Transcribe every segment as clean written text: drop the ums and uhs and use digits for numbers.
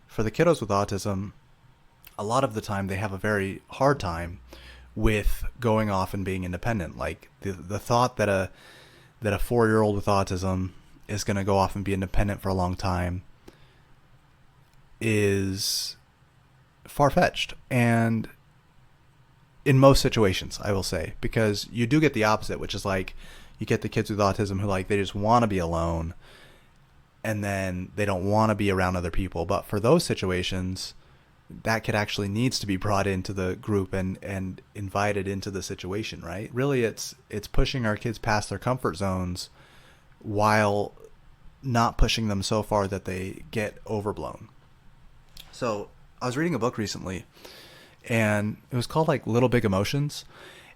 for the kiddos with autism, a lot of the time they have a very hard time with going off and being independent. Like the thought that a 4-year-old with autism is going to go off and be independent for a long time is far-fetched. And in most situations, I will say, because you do get the opposite, which is like you get the kids with autism who like they just want to be alone and then they don't want to be around other people. But for those situations, that kid actually needs to be brought into the group and invited into the situation, right? Really, it's pushing our kids past their comfort zones while not pushing them so far that they get overblown. So I was reading a book recently, and it was called like Little Big Emotions,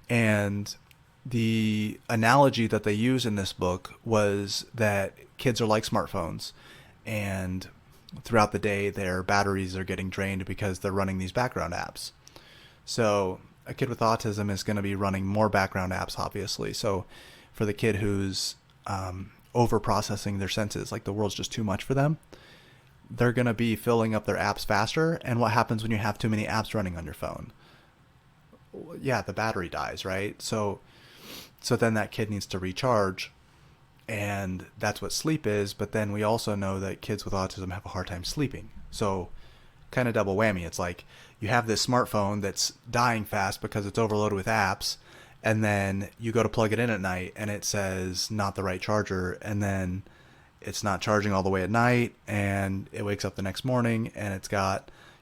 and the analogy that they use in this book was that kids are like smartphones, and throughout the day their batteries are getting drained because they're running these background apps. So a kid with autism is going to be running more background apps, obviously. So for the kid who's over processing their senses, like the world's just too much for them, they're going to be filling up their apps faster. And what happens when you have too many apps running on your phone? Yeah, the battery dies, right? So then that kid needs to recharge, and that's what sleep is. But then we also know that kids with autism have a hard time sleeping. So kind of double whammy. It's like you have this smartphone that's dying fast because it's overloaded with apps, and then you go to plug it in at night and it says not the right charger, and then it's not charging all the way at night, and it wakes up the next morning and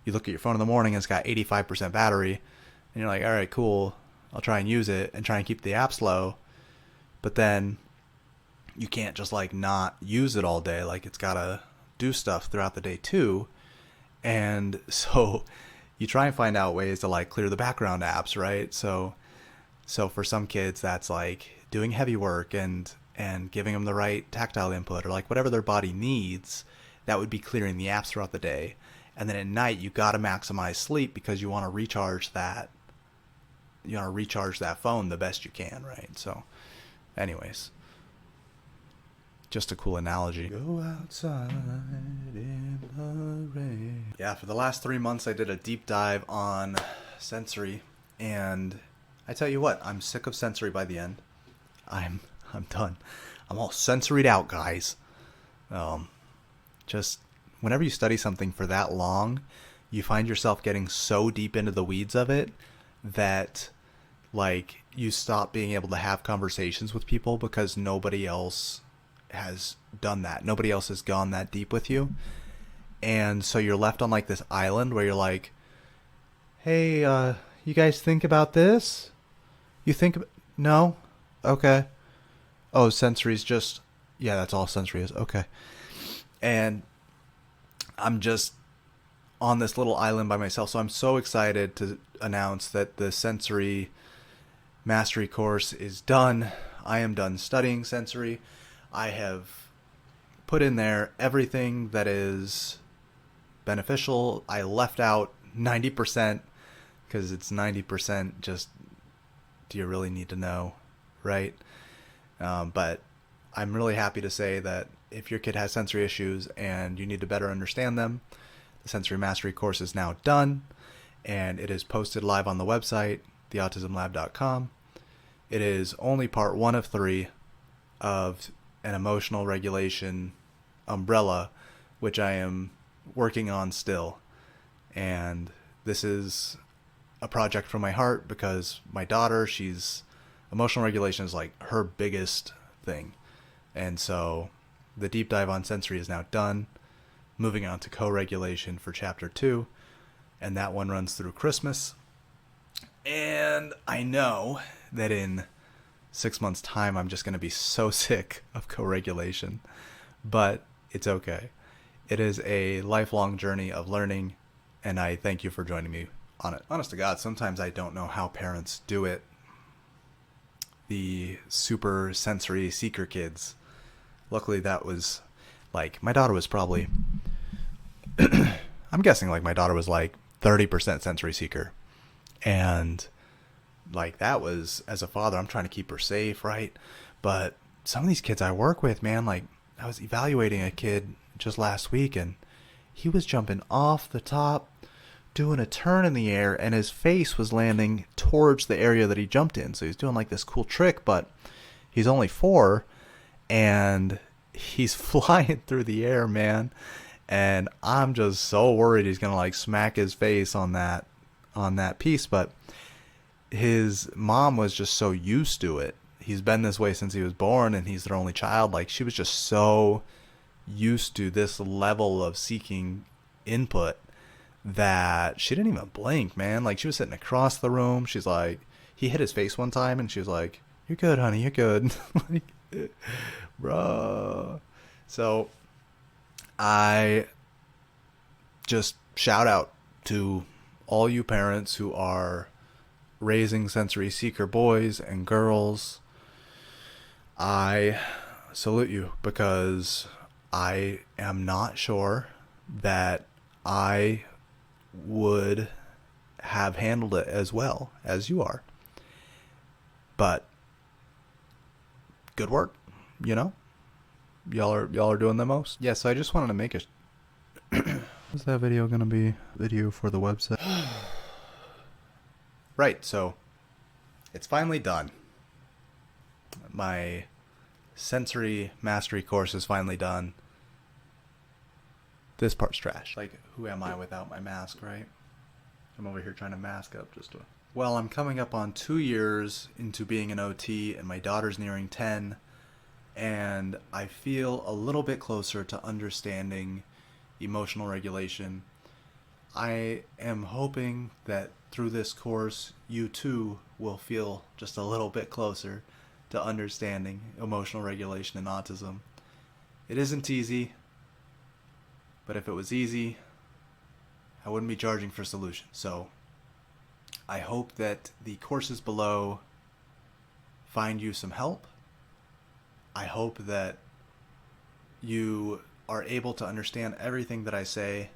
you look at your phone in the morning and it's got 85% battery, and you're like, all right, cool, I'll try and use it and try and keep the apps low. But then you can't just like not use it all day. Like it's gotta do stuff throughout the day too. And so you try and find out ways to like clear the background apps, right? So for some kids that's like doing heavy work and giving them the right tactile input, or like whatever their body needs, that would be clearing the apps throughout the day. And then at night you got to maximize sleep because you want to recharge that phone the best you can, right? So anyways, just a cool analogy. Go outside in the rain. Yeah, for the last 3 months I did a deep dive on sensory, and I tell you what, I'm sick of sensory by the end. I'm done. I'm all sensoried out, guys. Just whenever you study something for that long, you find yourself getting so deep into the weeds of it that like you stop being able to have conversations with people because nobody else has done that. Nobody else has gone that deep with you. And so you're left on like this island where you're like, hey, you guys think about this? No? Okay. Oh, sensory's just, yeah, that's all sensory is. Okay. And I'm just on this little island by myself. So I'm so excited to announce that the sensory mastery course is done. I am done studying sensory. I have put in there everything that is beneficial. I left out 90% because it's 90% just, do you really need to know, right? But I'm really happy to say that if your kid has sensory issues and you need to better understand them, the sensory mastery course is now done, and it is posted live on the website, theautismlab.com. It is only part 1 of 3 of an emotional regulation umbrella, which I am working on still. And this is a project from my heart because my daughter, emotional regulation is like her biggest thing. And so the deep dive on sensory is now done. Moving on to co-regulation for chapter 2, and that one runs through Christmas. And I know that in 6 months' time I'm just going to be so sick of co-regulation, but it's okay. It is a lifelong journey of learning, and I thank you for joining me on it. Honest to God, sometimes I don't know how parents do it. The super sensory seeker kids. Luckily that was like, my daughter was probably, I'm guessing like my daughter was like 30% sensory seeker. And like that was, as a father, I'm trying to keep her safe, right? But some of these kids I work with, man, like I was evaluating a kid just last week, and he was jumping off the top, doing a turn in the air, and his face was landing towards the area that he jumped in. So he's doing like this cool trick, but he's only 4, and he's flying through the air, man. And I'm just so worried he's gonna like smack his face on that piece. But his mom was just so used to it. He's been this way since he was born, and he's their only child. Like, she was just so used to this level of seeking input that she didn't even blink, man. Like, she was sitting across the room. She's like, he hit his face one time, and she was like, "You're good, honey, you're good." Like, bro. So I just shout out to all you parents who are raising sensory seeker boys and girls. I salute you, because I am not sure that I would have handled it as well as you are. But good work, you know? Y'all are doing the most. Yeah, so I just wanted to make a what's that video gonna be? Video for the website. Right, so it's finally done. My sensory mastery course is finally done. This part's trash. Like, who am I without my mask, right? I'm over here trying to mask up just to... Well, I'm coming up on 2 years into being an OT, and my daughter's nearing 10, and I feel a little bit closer to understanding emotional regulation. I am hoping that through this course, you too will feel just a little bit closer to understanding emotional regulation and autism. It isn't easy, but if it was easy, I wouldn't be charging for solutions. So I hope that the courses below find you some help. I hope that you are able to understand everything that I say,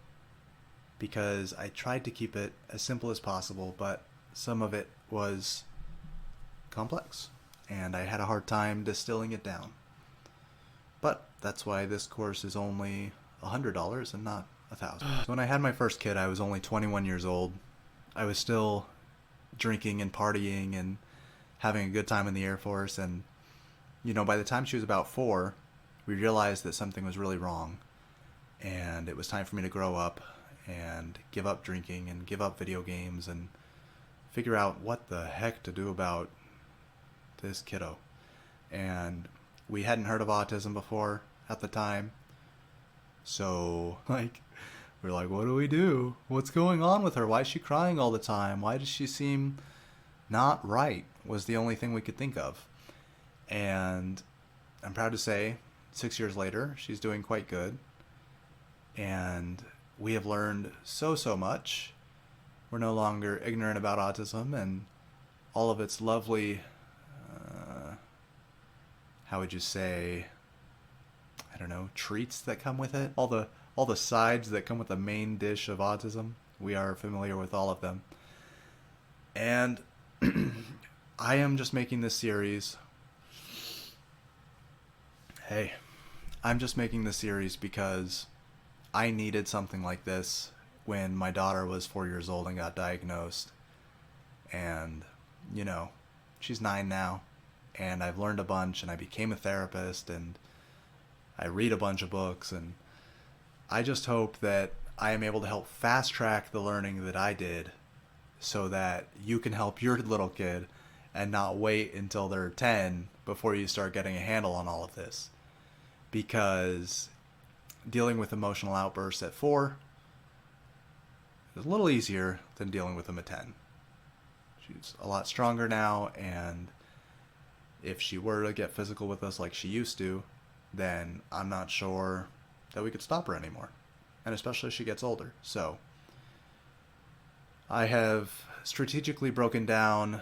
because I tried to keep it as simple as possible, but some of it was complex, and I had a hard time distilling it down. But that's why this course is only $100 and not $1,000. So when I had my first kid, I was only 21 years old. I was still drinking and partying and having a good time in the Air Force, and by the time she was about 4, we realized that something was really wrong, and it was time for me to grow up and give up drinking and give up video games and figure out what the heck to do about this kiddo. And we hadn't heard of autism before at the time, so we're like, what do we do? What's going on with her? Why is she crying all the time? Why does she seem not right? Was the only thing we could think of. And I'm proud to say 6 years later, she's doing quite good, and we have learned so much. We're no longer ignorant about autism and all of its lovely, how would you say, I don't know, treats that come with it. All the sides that come with the main dish of autism. We are familiar with all of them. And I am just making this series. Hey, I'm just making this series because I needed something like this when my daughter was 4 years old and got diagnosed. And, she's 9 now, and I've learned a bunch, and I became a therapist, and I read a bunch of books, and I just hope that I am able to help fast track the learning that I did so that you can help your little kid and not wait until they're 10 before you start getting a handle on all of this. Because dealing with emotional outbursts at 4 is a little easier than dealing with them at 10. She's a lot stronger now, and if she were to get physical with us like she used to, then I'm not sure that we could stop her anymore, and especially as she gets older. So I have strategically broken down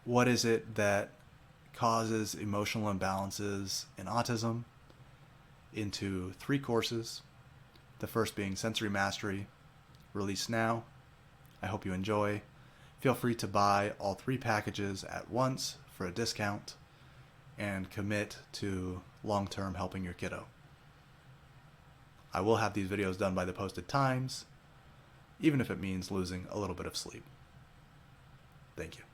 what is it that causes emotional imbalances in autism into 3 courses. The first being Sensory Mastery, released now. I hope you enjoy. Feel free to buy all 3 packages at once for a discount and commit to long-term helping your kiddo. I will have these videos done by the posted times, even if it means losing a little bit of sleep. Thank you.